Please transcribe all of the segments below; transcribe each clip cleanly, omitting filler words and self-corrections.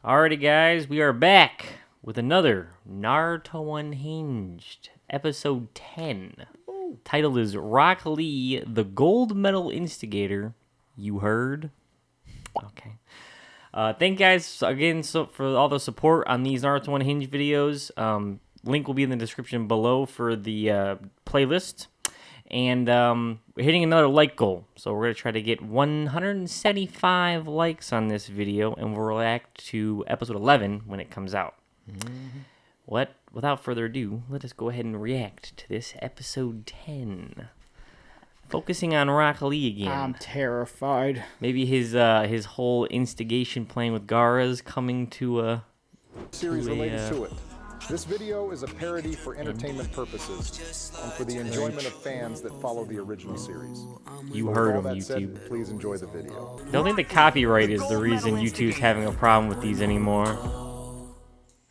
Alrighty, guys, we are back with another Naruto Unhinged, episode 10. Title is Rock Lee, the Gold Medal Instigator. You heard? Okay. Thank you guys again for all the support on these Naruto Unhinged videos. Link will be in the description below for the playlist. And we're hitting another like goal. So we're going to try to get 175 likes on this video, and we'll react to episode 11 when it comes out. Without further ado, let us go ahead and react to this episode 10. Focusing on Rock Lee again. I'm terrified. Maybe his whole instigation plan with Gaara's coming to a... Series related to it. This video is a parody for entertainment purposes and for the enjoyment of fans that follow the original series. You heard him, All that YouTube. said, please enjoy the video. I don't think the copyright is the reason YouTube's having a problem with these anymore.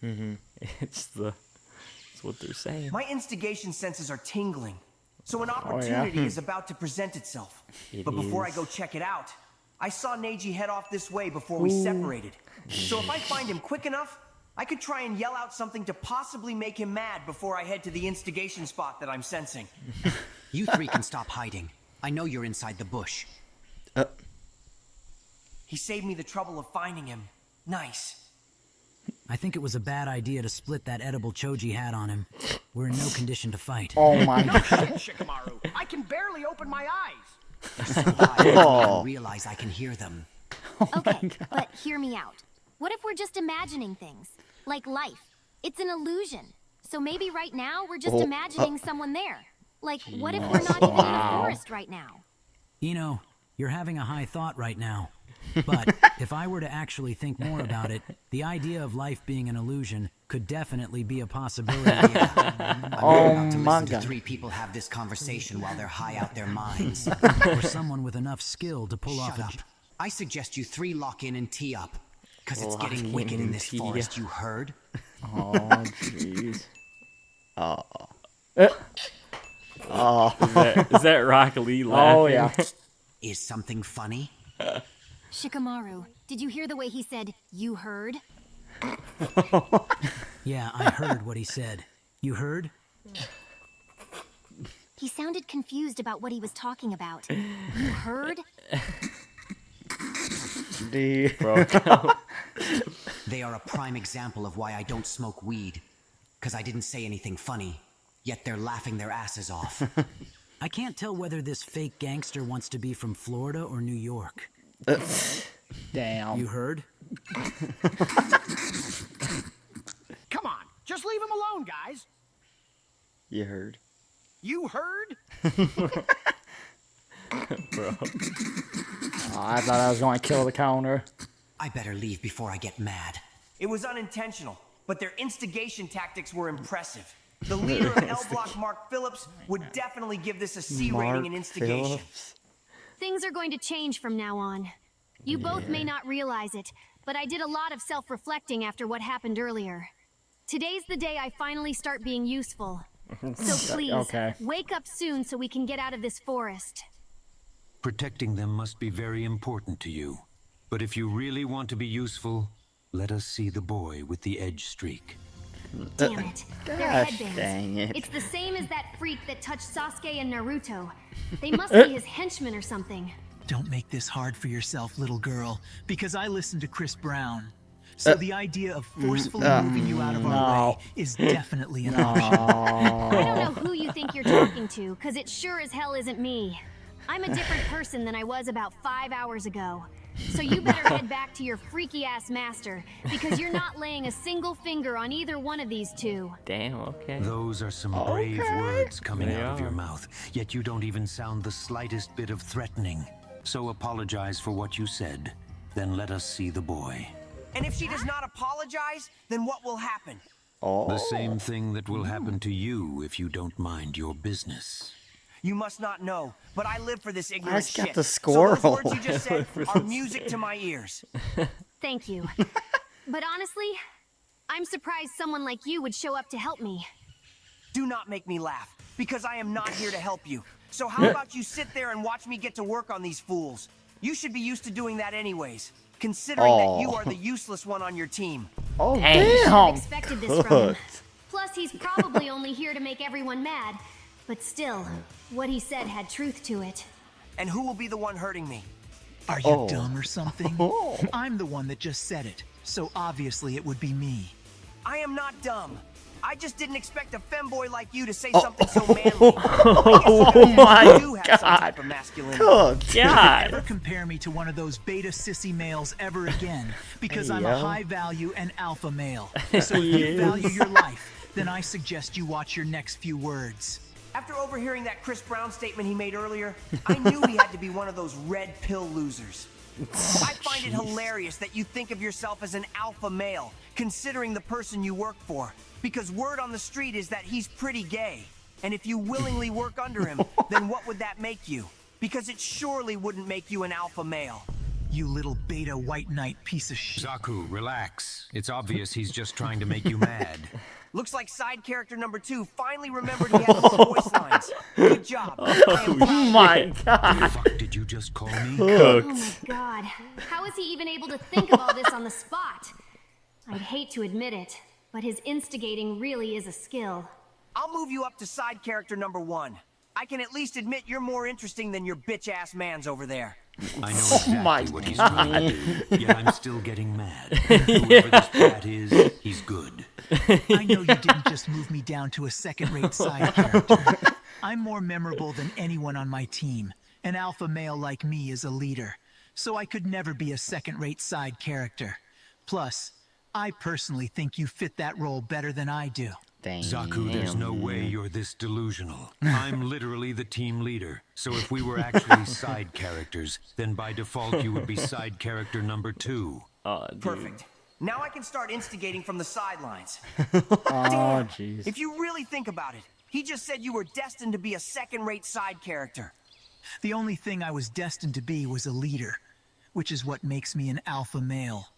It's what they're saying. My instigation senses are tingling, so an opportunity is about to present itself. But before I go check it out, I saw Neji head off this way before we separated. So if I find him quick enough, I could try and yell out something to possibly make him mad before I head to the instigation spot that I'm sensing. You three can stop hiding. I know you're inside the bush. He saved me the trouble of finding him. Nice. I think it was a bad idea to split that edible Choji had on him. We're in no condition to fight. Oh my No shit, Shikamaru. I can barely open my eyes. So I don't realize I can hear them. Okay, but hear me out. What if we're just imagining things? Like life. It's an illusion. So maybe right now we're just imagining someone there. Like, what if we're not even in a forest right now? Ino, you're having a high thought right now. But if I were to actually think more about it, the idea of life being an illusion could definitely be a possibility. I'm about to listen to three people have this conversation while they're high out their minds. Or someone with enough skill to pull off Shut a... up. I suggest you three lock in and tee up. Because it's getting wicked in this forest, you heard? Oh, jeez. Is that Rock Lee laughing? Oh, yeah. Is something funny? Shikamaru, did you hear the way he said, "You heard"? Yeah, I heard what he said. You heard? He sounded confused about what he was talking about. You heard? They are a prime example of why I don't smoke weed. Because I didn't say anything funny, yet they're laughing their asses off. I can't tell whether this fake gangster wants to be from Florida or New York. Damn. You heard? Come on, just leave him alone, guys. You heard? You heard? Bro. Oh, I thought I was going to kill the counter. I better leave before I get mad. It was unintentional, but their instigation tactics were impressive. The leader of L Block, Mark Phillips, would definitely give this a C rating in instigation. Things are going to change from now on. You both may not realize it, but I did a lot of self-reflecting after what happened earlier. Today's the day I finally start being useful. So please, wake up soon so we can get out of this forest. Protecting them must be very important to you. But if you really want to be useful, let us see the boy with the edge streak. Damn it. They're headbands. Dang it. It's the same as that freak that touched Sasuke and Naruto. They must be his henchmen or something. Don't make this hard for yourself, little girl, because I listened to Chris Brown. So the idea of forcefully moving you out of our way is definitely an option. I don't know who you think you're talking to, because it sure as hell isn't me. I'm a different person than I was about 5 hours ago. So you better head back to your freaky-ass master, because you're not laying a single finger on either one of these two. Damn, okay. Those are some brave words coming out of your mouth, yet you don't even sound the slightest bit of threatening. So apologize for what you said, then let us see the boy. And if she does not apologize, then what will happen? The same thing that will happen to you if you don't mind your business. You must not know, but I live for this ignorant just got shit. the So squirrel. those words you just said are music to my ears. Thank you. But honestly, I'm surprised someone like you would show up to help me. Do not make me laugh, because I am not here to help you. So how about you sit there and watch me get to work on these fools? You should be used to doing that anyways. considering that you are the useless one on your team. Oh, I should have damn. expected this from him. Plus, he's probably only here to make everyone mad. But still, what he said had truth to it. And who will be the one hurting me? Are you dumb or something? I'm the one that just said it, so obviously it would be me. I am not dumb. I just didn't expect a femboy like you to say something so manly. Oh my God. Don't ever compare me to one of those beta sissy males ever again, because I'm a high value and alpha male. So if you value your life, then I suggest you watch your next few words. After overhearing that Chris Brown statement he made earlier, I knew he had to be one of those red pill losers. I find it hilarious that you think of yourself as an alpha male, considering the person you work for. Because word on the street is that he's pretty gay. And if you willingly work under him, then what would that make you? Because it surely wouldn't make you an alpha male. You little beta white knight piece of shit. Zaku, relax. It's obvious he's just trying to make you mad. Looks like side character number 2 finally remembered he had more voice lines. Good job. Oh my God. The fuck did you just call me? Oh my God. How is he even able to think of all this on the spot? I'd hate to admit it, but his instigating really is a skill. I'll move you up to side character number 1. I can at least admit you're more interesting than your bitch-ass mans over there. I know exactly what he's trying to do, yet I'm still getting mad. Whoever this brat is, he's good. I know you didn't just move me down to a second-rate side character. I'm more memorable than anyone on my team. An alpha male like me is a leader, so I could never be a second-rate side character. Plus, I personally think you fit that role better than I do. Zaku, there's no way you're this delusional. I'm literally the team leader, so if we were actually side characters, then by default you would be side character number 2. Perfect. Now I can start instigating from the sidelines. Oh, jeez. If you really think about it, he just said you were destined to be a second-rate side character. The only thing I was destined to be was a leader, which is what makes me an alpha male.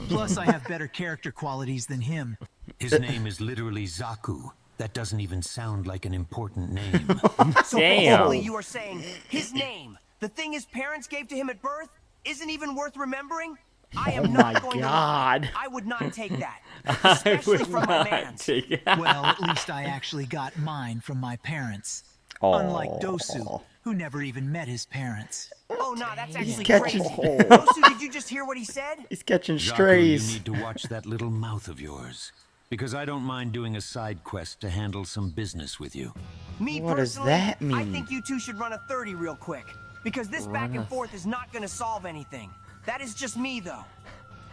Plus, I have better character qualities than him. His name is literally Zaku. That doesn't even sound like an important name. So basically you are saying his name, the thing his parents gave to him at birth, isn't even worth remembering? I am not going to lie. I would not take that. Especially from my mans. Well, at least I actually got mine from my parents. Unlike Dosu, who never even met his parents. Oh, no, that's actually catching crazy. Dosu, did you just hear what he said? He's catching Zaku, strays. you need to watch that little mouth of yours. Because I don't mind doing a side quest to handle some business with you. Me What does personally, that mean? I think you two should run a 30 real quick. Because this back and forth is not going to solve anything. That is just me, though.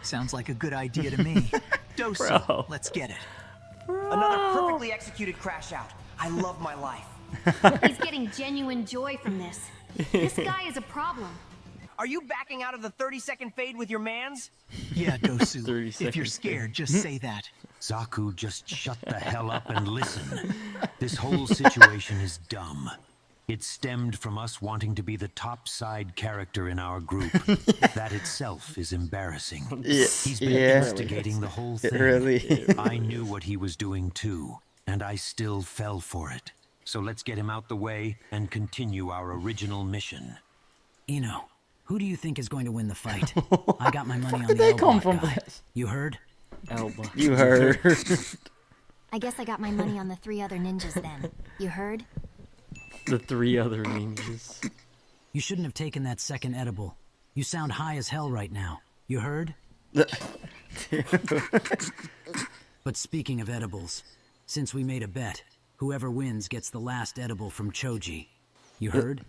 Sounds like a good idea to me. Dosu, Bro. let's get it. Another perfectly executed crash out. I love my life. He's getting genuine joy from this. This guy is a problem. Are you backing out of the 30-second fade with your mans? Yeah, Dosu. 30 If you're seconds. scared, just say that. Zaku, just shut the hell up and listen. This whole situation is dumb. It stemmed from us wanting to be the top side character in our group. That itself is embarrassing. He's been instigating the whole thing. I knew what he was doing too, and I still fell for it. So let's get him out the way and continue our original mission. Ino, who do you think is going to win the fight? I got my money on Did the they Elbot come from guy. this? You heard? Elba. You heard. I guess I got my money on the 3 other ninjas then. You heard? The 3 other ninjas. You shouldn't have taken that second edible. You sound high as hell right now. You heard? But speaking of edibles, since we made a bet, whoever wins gets the last edible from Choji. You heard?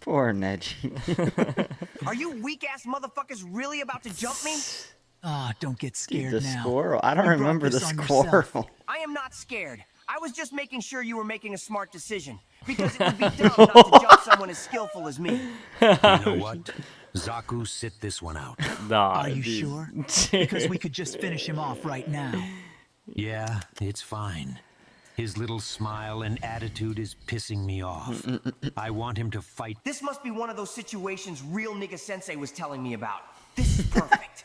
Poor Neji. Are you weak-ass motherfuckers really about to jump me? Ah, don't get scared The now. squirrel. I don't You brought remember the this on squirrel. yourself. I am not scared. I was just making sure you were making a smart decision. Because it would be dumb not to jump someone as skillful as me. You know what? Zaku, sit this one out. Nah, Are you dude. sure? Because we could just finish him off right now. Yeah, it's fine. His little smile and attitude is pissing me off. I want him to fight. This must be one of those situations real nigga sensei was telling me about. This is perfect.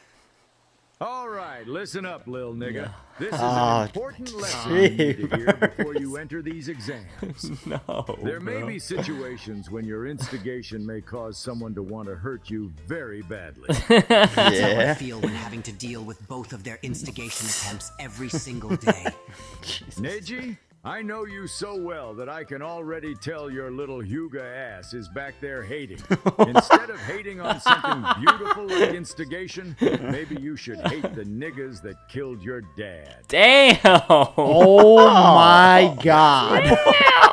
All right, listen up, lil nigga. This is Oh, an important lesson you need to hear before you enter these exams. No, There may bro. be situations when your instigation may cause someone to want to hurt you very badly. That's how I Yeah. feel when having to deal with both of their instigation attempts every single day. Neji, I know you so well that I can already tell your little Hyuga ass is back there hating. Instead of hating on something beautiful like instigation, maybe you should hate the niggas that killed your dad. Damn. Oh my god.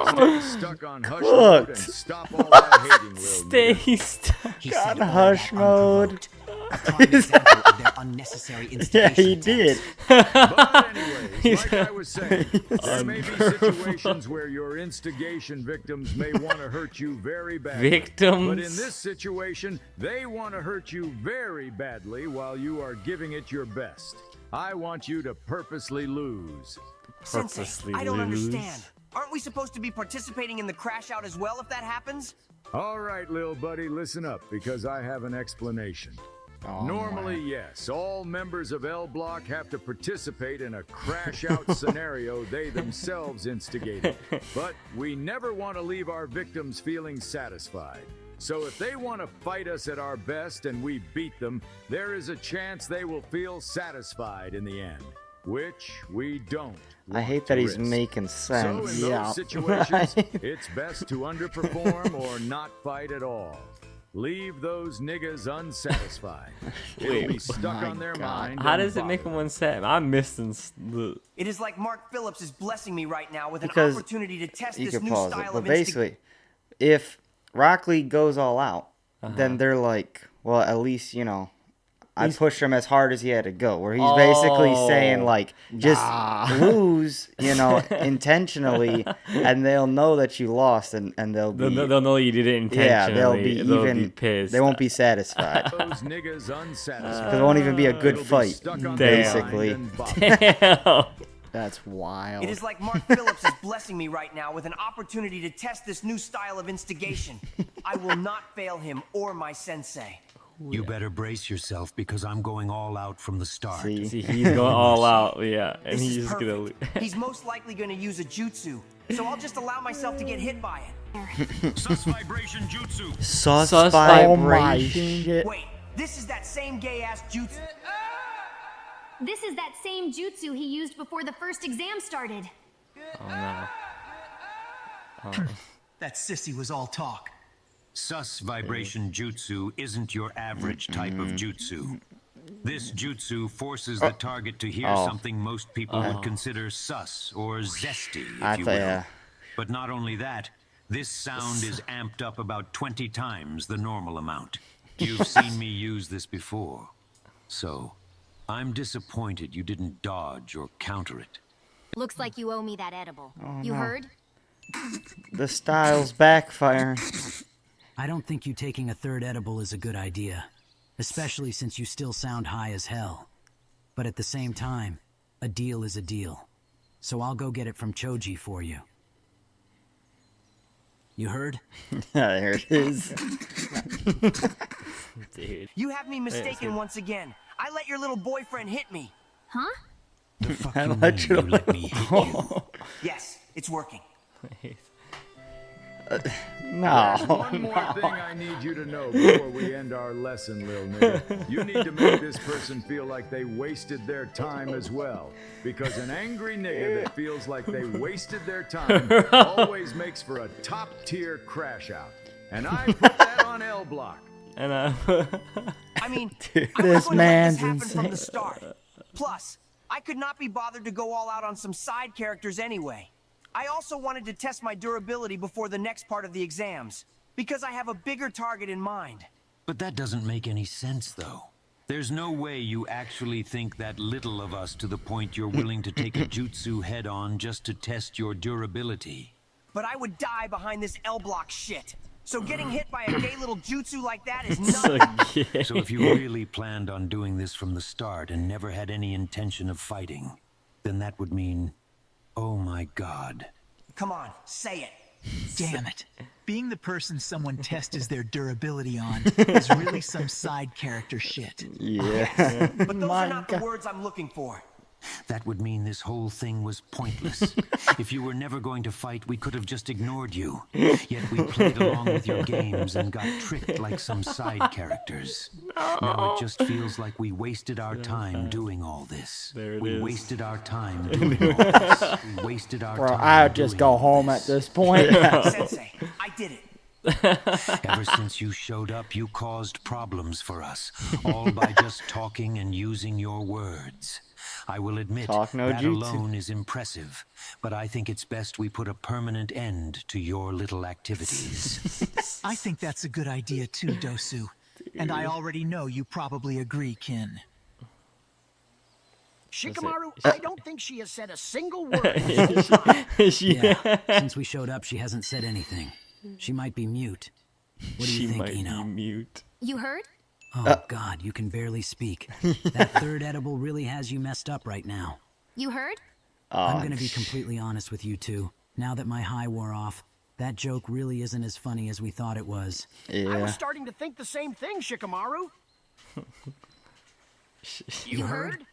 Stay stuck on hush mode and stop all that hating, lil Stay nigga. stuck. He God, said all hush that mode. unprovoked. A prime example of their unnecessary Yeah, instigation he attempts. did. But anyways, like I was saying, there may be situations where your instigation victims may want to hurt you very badly. Victims? But in this situation, they want to hurt you very badly while you are giving it your best. I want you to purposely lose. Sensei, Purposely I don't lose. understand. Aren't we supposed to be participating in the crash out as well if that happens? All right, little buddy, listen up because I have an explanation. Normally, yes, all members of L Block have to participate in a crash out scenario they themselves instigated. But we never want to leave our victims feeling satisfied. So if they want to fight us at our best and we beat them, there is a chance they will feel satisfied in the end, which we don't. I hate want that to he's risk. making So sense. in Yeah. those situations, it's best to underperform or not fight at all. Leave those niggas unsatisfied. It'll be stuck my on their God. mind. How and does it make bother him unset? I'm missing the. It is like Mark Phillips is blessing me right now with Because an opportunity to test You this could new pause it, style but of basically, if Rock Lee goes all out, then they're like, well, at least you know, I pushed him as hard as he had to go. Where he's basically saying like, just lose, you know, intentionally, and they'll know that you lost, and they'll be They'll know you did it intentionally. yeah, they'll be even be pissed. They won't be satisfied those niggas unsatisfied. because it won't even be a good It'll be fight. stuck on their Basically. mind and bother. Damn. That's wild. It is like Mark Phillips is blessing me right now with an opportunity to test this new style of instigation. I will not fail him or my sensei. You better brace yourself because I'm going all out from the start. See? See, he's going all out, yeah, and This he's is just gonna. perfect. He's most likely going to use a jutsu, so I'll just allow myself to get hit by it. Sus vibration jutsu. Sus Sus Oh my vibration. shit. Wait, this is that same gay-ass jutsu. This is that same jutsu he used before the first exam started. Oh no. That sissy was all talk. Sus vibration jutsu isn't your average type of jutsu. This jutsu forces the target to hear something most people would consider sus or zesty, if you will. yeah. But not only that, this sound is amped up about 20 times the normal amount. You've seen me use this before. So, I'm disappointed you didn't dodge or counter it. Looks like you owe me that edible. You heard? The style's backfiring. I don't think you taking a third edible is a good idea, especially since you still sound high as hell. But at the same time, a deal is a deal. So I'll go get it from Choji for you. You heard? There it is. Dude. You have me mistaken once again. I let your little boyfriend hit me. Huh? The fuck I you let mean you- you let me hit you? Yes, it's working. No. One more thing I need you to know before we end our lesson, lil nigga. You need to make this person feel like they wasted their time as well. Because an angry nigga that feels like they wasted their time always makes for a top-tier crash out. And I put that on L Block. And I mean, Dude, I this was going to let man's this happen from the insane. start. Plus, I could not be bothered to go all out on some side characters anyway. I also wanted to test my durability before the next part of the exams, because I have a bigger target in mind. But that doesn't make any sense, though. There's no way you actually think that little of us to the point you're willing to take a jutsu head-on just to test your durability. But I would die behind this L Block shit. So getting hit by a gay little jutsu like that is nothing. So if you really planned on doing this from the start and never had any intention of fighting, then that would mean, oh my god. Come on, say it. Damn it. Being the person someone tests their durability on is really some side character shit. Yeah. But those are not the words I'm looking for. That would mean this whole thing was pointless. If you were never going to fight, we could have just ignored you. Yet we played along with your games and got tricked like some side characters. Now it just feels like we wasted our time doing all this. We wasted our time doing all this. We wasted our time. I'd just go home at this point. Sensei, I did it. Ever since you showed up, you caused problems for us, all by just talking and using your words. I will admit no that jutsu. alone is impressive, but I think it's best we put a permanent end to your little activities. I think that's a good idea too, Dosu. And I already know you probably agree, Kin. Shikamaru, I don't think she has said a single word. Yeah, since we showed up, she hasn't said anything. She might be mute. What do you think, Ino? Mute. You heard? Oh, God, you can barely speak. That third edible really has you messed up right now. You heard? I'm gonna be completely honest with you two. Now that my high wore off, that joke really isn't as funny as we thought it was. I was starting to think the same thing, Shikamaru. You heard?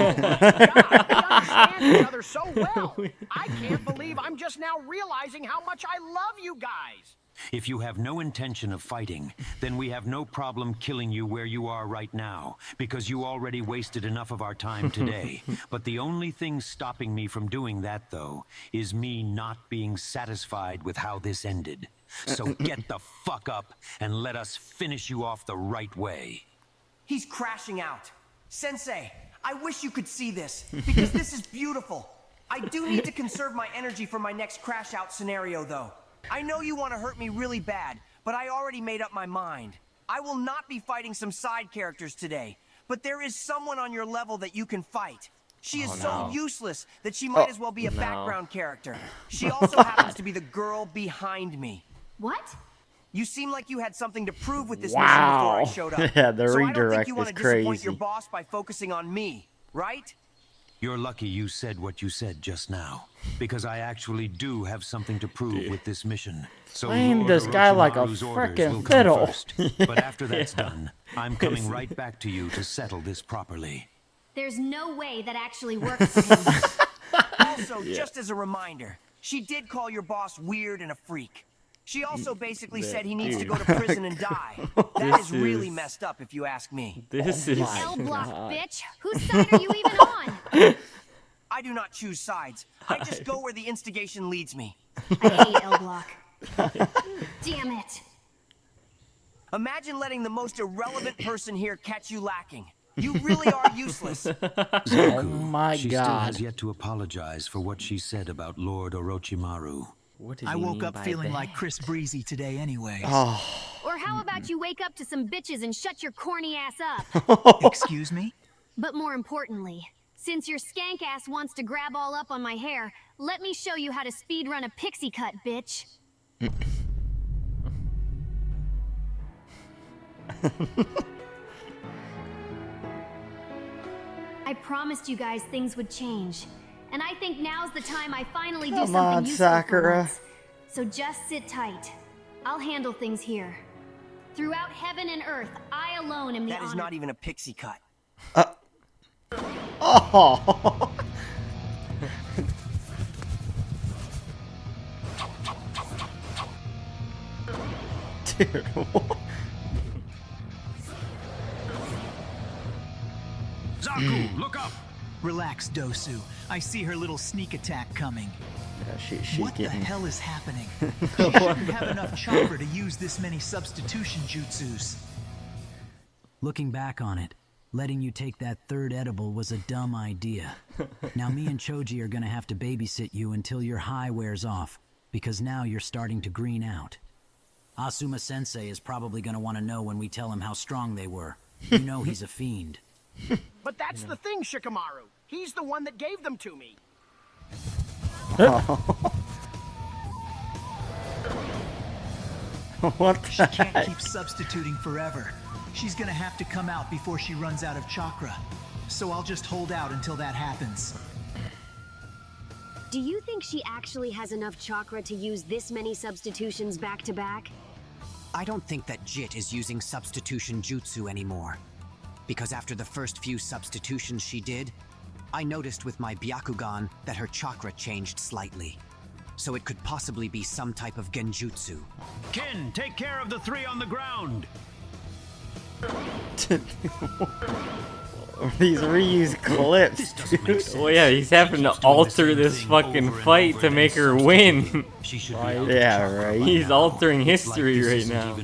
Oh my God, we understand each other so well. I can't believe I'm just now realizing how much I love you guys. If you have no intention of fighting, then we have no problem killing you where you are right now, because you already wasted enough of our time today. But the only thing stopping me from doing that, though, is me not being satisfied with how this ended. So get the fuck up and let us finish you off the right way. He's crashing out. Sensei, I wish you could see this, because this is beautiful. I do need to conserve my energy for my next crash out scenario, though. I know you want to hurt me really bad, but I already made up my mind. I will not be fighting some side characters today, but there is someone on your level that you can fight. She is so useless that she might as well be a background character. She also happens to be the girl behind me. What? You seem like you had something to prove with this mission before I showed up. Yeah, the so I don't think redirect you want is to disappoint crazy. your boss by focusing on me, right? You're lucky you said what you said just now, because I actually do have something to prove with this mission. So Playing Lord this guy like a Orochimaru's orders frickin' will come fiddle. first. But after that's done, I'm coming right back to you to settle this properly. There's no way that actually works for him. Also, just as a reminder, she did call your boss weird and a freak. She also basically said he needs to go to prison and die. That is really messed up if you ask me. This is... L block, bitch. Whose side are you even on? I do not choose sides. I just go where the instigation leads me. I hate L block. Damn it. Imagine letting the most irrelevant person here catch you lacking. You really are useless. Oh my She still God. has yet to apologize for what she said about Lord Orochimaru. What does I he woke mean up by feeling that? like Chris Breezy today anyways. Or how about you wake up to some bitches and shut your corny ass up? Excuse me? But more importantly, since your skank ass wants to grab all up on my hair, let me show you how to speedrun a pixie cut, bitch. I promised you guys things would change. And I think now's the time I finally do Come something on, useful for Sakura. once. So just sit tight. I'll handle things here. Throughout heaven and earth, I alone am the That is honor- not even a pixie cut. Oh. Dude, what? Zaku, look up! Relax, Dosu. I see her little sneak attack coming. Yeah, she's What the getting... hell is happening? She shouldn't have enough chopper to use this many substitution jutsus. Looking back on it, letting you take that third edible was a dumb idea. Now me and Choji are gonna have to babysit you until your high wears off, because now you're starting to green out. Asuma Sensei is probably gonna want to know when we tell him how strong they were. You know he's a fiend. But that's the thing, Shikamaru. He's the one that gave them to me. What She the can't heck? keep substituting forever. She's gonna have to come out before she runs out of chakra. So I'll just hold out until that happens. Do you think she actually has enough chakra to use this many substitutions back to back? I don't think that Jit is using substitution jutsu anymore. Because after the first few substitutions she did, I noticed with my Byakugan that her chakra changed slightly. So it could possibly be some type of genjutsu. Ken, take care of the 3 on the ground. These reused clips, dude. Well, yeah, he's having to alter this fucking fight to make her win. Yeah, right. He's altering history right now.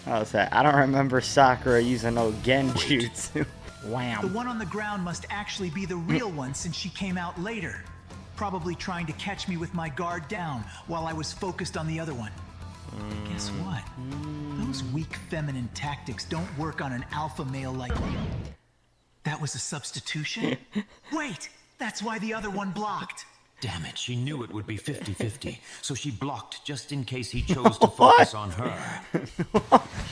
I was saying, I don't remember Sakura using no genjutsu. The Wham. one on the ground must actually be the real one since she came out later. Probably trying to catch me with my guard down while I was focused on the other one. Guess what? Those weak feminine tactics don't work on an alpha male like me. That was a substitution? Wait, that's why the other one blocked. Damn it, she knew it would be 50-50, so she blocked just in case he chose to focus on her.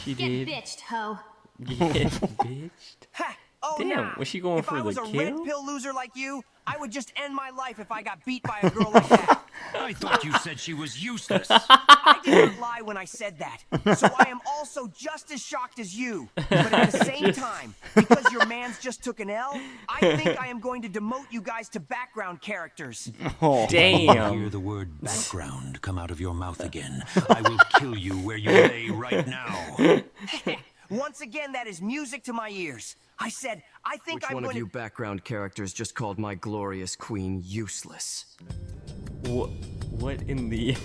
She Get did. bitched, ho. Get bitched. Ha! Oh, Damn, nah. was she going if for I the was a kill? red pill loser like you, I would just end my life if I got beat by a girl like that. I thought you said she was useless. I did not lie when I said that. So I am also just as shocked as you. But at the same time, because your mans just took an L, I think I am going to demote you guys to background characters. Oh. Damn. Hear the word background come out of your mouth again. I will kill you where you lay right now. Once again, that is music to my ears. I said, I think Which I'm one going of you background characters just called my glorious queen useless? What in the...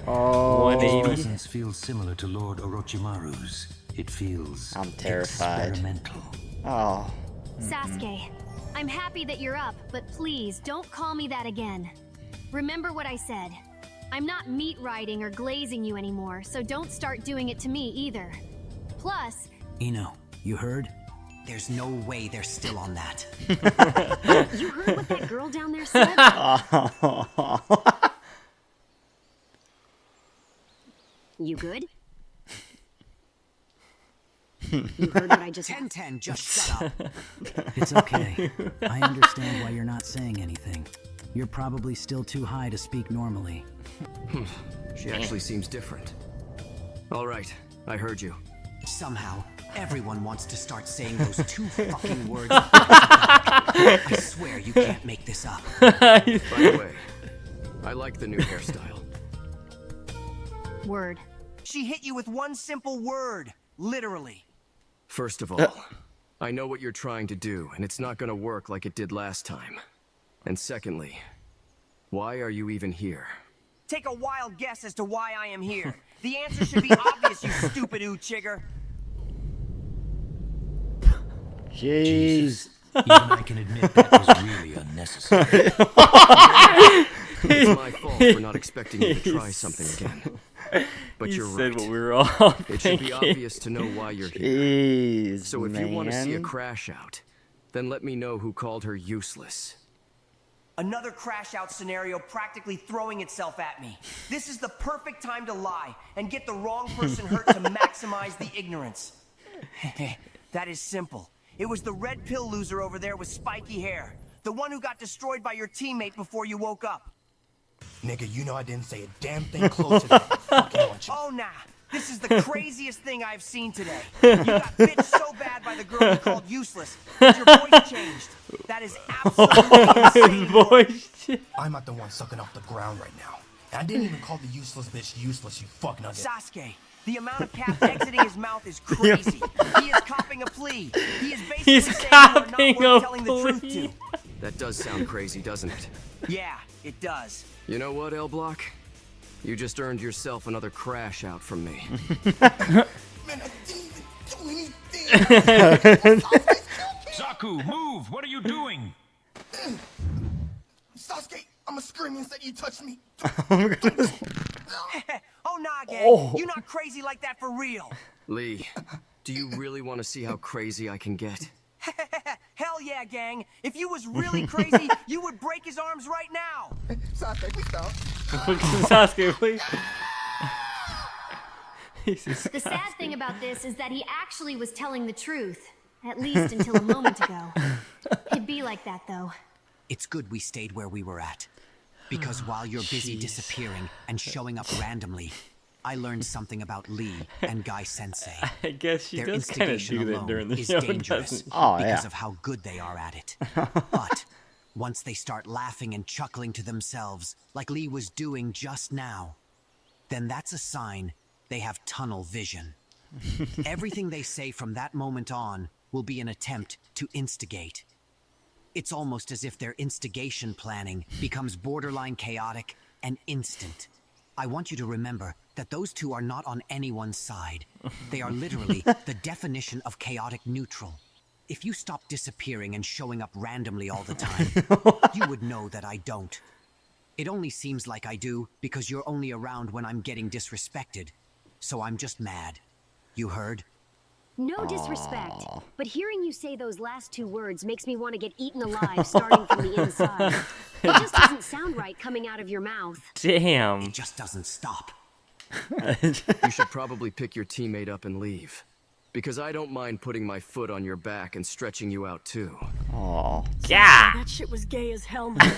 Oh. 180? Presence feels similar to Lord Orochimaru's. It feels I'm terrified. experimental. Oh. Sasuke, I'm happy that you're up, but please don't call me that again. Remember what I said. I'm not meat riding or glazing you anymore, so don't start doing it to me either. Plus... Ino, you heard? There's no way they're still on that. You heard what that girl down there said? You good? You heard what I just... 10-10, just shut up. It's okay. I understand why you're not saying anything. You're probably still too high to speak normally. She actually seems different. All right, I heard you. Somehow, everyone wants to start saying those 2 fucking words. I swear you can't make this up. By the way, I like the new hairstyle. Word. She hit you with one simple word. Literally. First of all, I know what you're trying to do, and it's not gonna work like it did last time. And secondly, why are you even here? Take a wild guess as to why I am here. The answer should be obvious, you stupid Chigger. Jeez. Even I can admit that was really unnecessary. It's my fault for not expecting you to try something again. But you're said right. what we were all It should be thinking. obvious to know why you're here. Jeez, So if you want to see a man. crash out, then let me know who called her useless. Another crash out scenario practically throwing itself at me. This is the perfect time to lie and get the wrong person hurt to maximize the ignorance. That is simple. It was the red pill loser over there with spiky hair. The one who got destroyed by your teammate before you woke up. Nigga, you know I didn't say a damn thing close to that. Fucking want you. Oh, nah. This is the craziest thing I've seen today. You got bitched so bad by the girl you called useless that your voice changed. That is absolutely insane. I'm not the one sucking off the ground right now. And I didn't even call the useless bitch useless, you fuck nugget. Sasuke, the amount of cap exiting his mouth is crazy. He is copping a plea. He is basically saying you are not worth telling the truth to. That does sound crazy, doesn't it? Yeah, it does. You know what, L Block? You just earned yourself another crash out from me. Man, I didn't even do anything. Zaku, move! What are you doing? Sasuke, I'ma scream and say you touched me. Oh, nah, gang. You're not crazy like that for real. Lee, do you really want to see how crazy I can get? Hell yeah, gang. If you was really crazy, you would break his arms right now. Sasuke, please stop. Sasuke, please. The sad thing about this is that he actually was telling the truth. At least until a moment ago. It'd be like that, though. It's good we stayed where we were at. Because while you're busy disappearing and showing up randomly, I learned something about Lee and Guy Sensei. I guess she Their does kind of instigation do that alone during the is show, dangerous doesn't she? because of how good they are at it. But once they start laughing and chuckling to themselves, like Lee was doing just now, then that's a sign they have tunnel vision. Everything they say from that moment on will be an attempt to instigate. It's almost as if their instigation planning becomes borderline chaotic and instant. I want you to remember that those two are not on anyone's side. They are literally the definition of chaotic neutral. If you stop disappearing and showing up randomly all the time, you would know that I don't. It only seems like I do because you're only around when I'm getting disrespected. So I'm just mad. You heard? No disrespect, but hearing you say those last two words makes me want to get eaten alive starting from the inside. It just doesn't sound right coming out of your mouth. Damn. It just doesn't stop. You should probably pick your teammate up and leave. Because I don't mind putting my foot on your back and stretching you out too. Oh. Yeah. That shit was gay as hell. What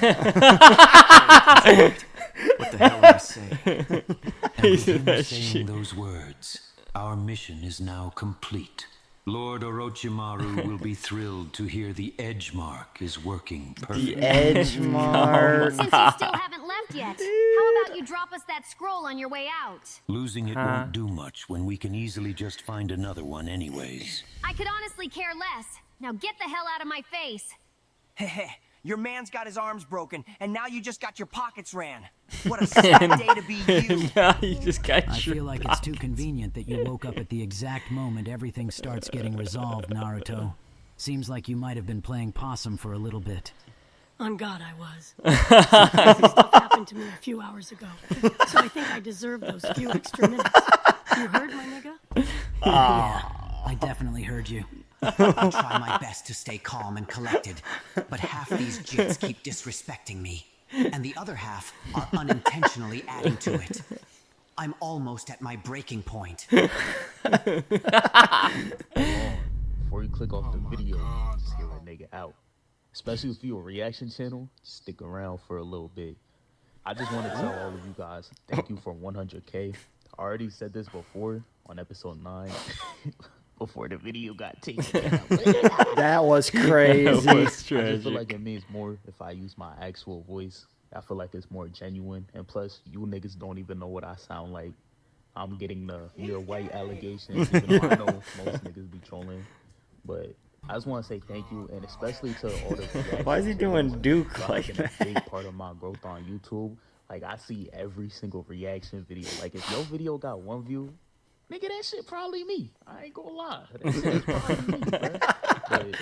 the hell am I saying? And with him saying those words, our mission is now complete. Lord Orochimaru will be thrilled to hear the edge mark is working perfectly. The edge mark. Since you still haven't left yet, how about you drop us that scroll on your way out? Losing it won't do much when we can easily just find another one anyways. I could honestly care less. Now get the hell out of my face. Heh, your man's got his arms broken, and now you just got your pockets ran. What a sad day to be you. Now you just got I feel like it's too convenient that you woke up at the exact moment everything starts getting resolved, Naruto. Seems like you might have been playing possum for a little bit. On God, I was. Some stuff happened to me a few hours ago, so I think I deserve those few extra minutes. You heard, my nigga? Yeah, I definitely heard you. I try my best to stay calm and collected, but half these jits keep disrespecting me, and the other half are unintentionally adding to it. I'm almost at my breaking point. Before you click off the video, just hear a nigga out. Especially if you're a reaction channel, stick around for a little bit. I just want to tell all of you guys, thank you for 100K. I already said this before on episode 9. Before the video got taken down. That was crazy. That was I just tragic. feel like it means more if I use my actual voice. I feel like it's more genuine. And plus, you niggas don't even know what I sound like. I'm getting the you're white allegations, even though I know most niggas be trolling. But I just want to say thank you, and especially to all the reaction Why is he doing channels. Duke Y'all like have been that? a big part of my growth on YouTube. Like, I see every single reaction video. Like, if your video got 1 view, nigga, that shit probably me. I ain't gonna lie. That shit is probably me, bro. But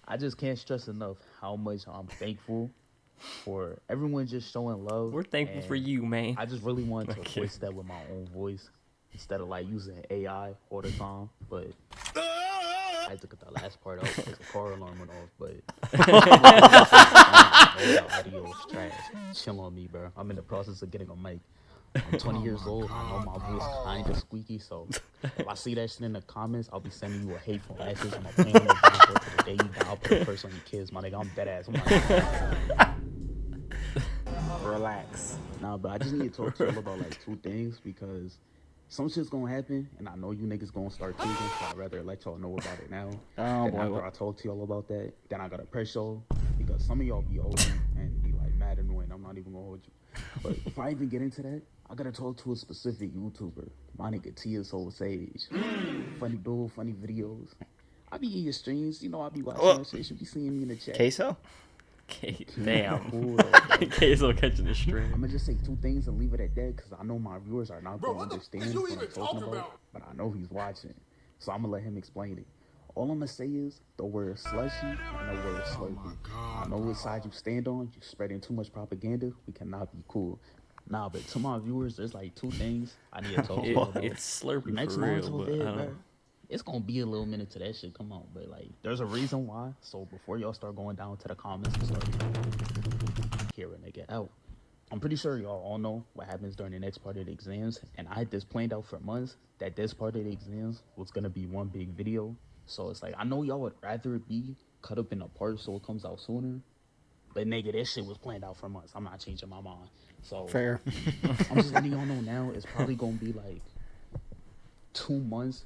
I just can't stress enough how much I'm thankful for everyone just showing love. We're thankful and for you, man. I just really wanted to Okay. voice that with my own voice instead of like using AI all the time. But I had to cut that last part out because the car alarm went off. But the audio is trash. Chill on me, bro. I'm in the process of getting a mic. I'm 20 years old. I know my voice kind of squeaky, so if I see that shit in the comments, I'll be sending you a hateful message. I'm gonna plan on the to the day you die. I'll put a curse on your kids, my nigga. I'm dead ass. Relax. Nah, but I just need to talk to y'all about like 2 things because some shit's gonna happen, and I know you niggas gonna start tweaking, so I'd rather let y'all know about it now. Oh, Then boy. after I talk to y'all about that, then I gotta press y'all because some of y'all be old and be like mad annoying. I'm not even gonna hold you. But before I even get into that, I gotta talk to a specific YouTuber. My nigga Tia Soul Sage. Funny dude, funny videos. I be in your streams, you know, I be watching that shit. You be seeing me in the chat. Queso? Damn. Queso catching the string. I'm gonna just say 2 things and leave it at that because I know my viewers are not gonna understand what I'm talking about. But I know he's watching. So I'm gonna let him explain it. All I'm gonna say is the word slushy and the word slurpy. I know which side you stand on. You're spreading too much propaganda. We cannot be cool. Nah, but to my viewers, there's like 2 things I need to talk to you about. It's slurpy Next for month real, till but I then, don't bro, know. it's gonna be a little minute to that shit. Come on, but like, there's a reason why. So before y'all start going down to the comments and start hearing they get out, I'm pretty sure y'all all know what happens during the next part of the exams, and I had this planned out for months that this part of the exams was gonna be one big video. So it's like I know y'all would rather it be cut up in a part so it comes out sooner, But nigga, that shit was planned out for months. I'm not changing my mind. So fair. I'm just letting y'all know now. It's probably gonna be like 2 months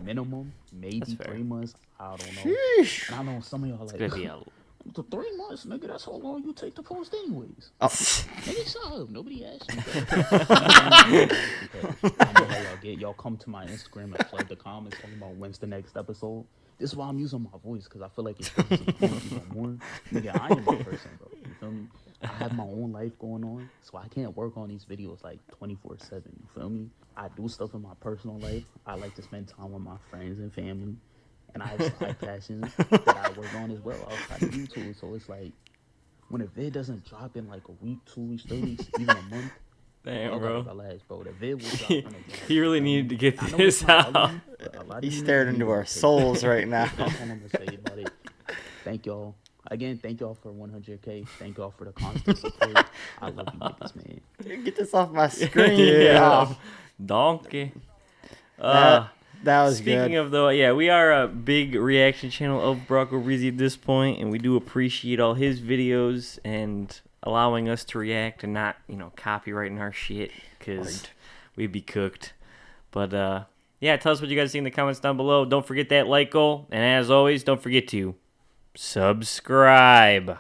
minimum, maybe 3 months. I don't know. Sheesh. And I know some of y'all like. It's gonna be to 3 months, nigga. That's how long you take to post, anyways. Oh. Nigga, shut up. Nobody asked me that. I know how y'all get. Y'all come to my Instagram and flood the comments talking about when's the next episode. This is why I'm using my voice, because I feel like it's even more. Nigga, I am a person, bro. You feel me? I have my own life going on, so I can't work on these videos like 24/7. You feel me? I do stuff in my personal life. I like to spend time with my friends and family. And I have side passions that I work on as well outside of YouTube. So it's like, when a vid doesn't drop in like a week, 2 weeks, 3 weeks, even a month. Damn, bro. Relax, bro. The vid will drop in a week. He really needed to get this out. He stared into our souls right now. That's all I'm going to say about it. Thank y'all. Again, thank y'all for 100K. Thank y'all for the constant support. I love you niggas, man. Get this off my screen. Yeah. Donkey. That was Speaking good. of though, yeah, we are a big reaction channel of Brocco Breezy at this point, and we do appreciate all his videos and allowing us to react and not, copyrighting our shit, because we'd be cooked. But yeah, tell us what you guys think in the comments down below. Don't forget that like goal, and as always, don't forget to subscribe.